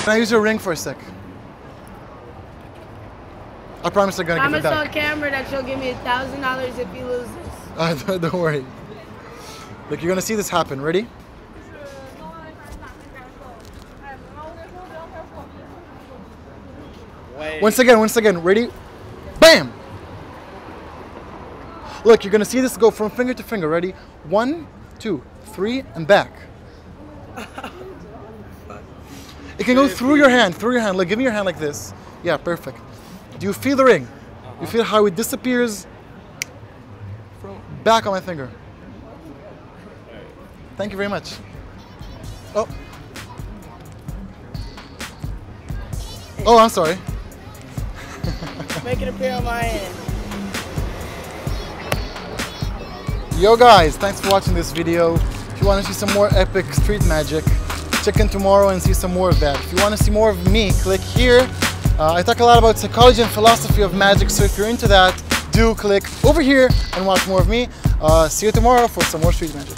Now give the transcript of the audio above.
Can I use your ring for a sec? I promise I'm gonna give it back. Promise on camera that you'll give me $1,000 if you lose this. Don't worry. Look, you're gonna see this happen. Ready? Wait. Once again. Ready? Bam! Look, you're gonna see this go from finger to finger. Ready? 1, 2, 3, and back. It can go through your hand. Look, give me your hand like this. Yeah, perfect. Do you feel the ring? You feel how it disappears back on my finger. Thank you very much. Oh. Oh, I'm sorry. Make it appear on my end. Yo guys, thanks for watching this video. If you want to see some more epic street magic, check in tomorrow and see some more of that. If you want to see more of me, click here. I talk a lot about psychology and philosophy of magic, so if you're into that, do click over here and watch more of me. See you tomorrow for some more street magic.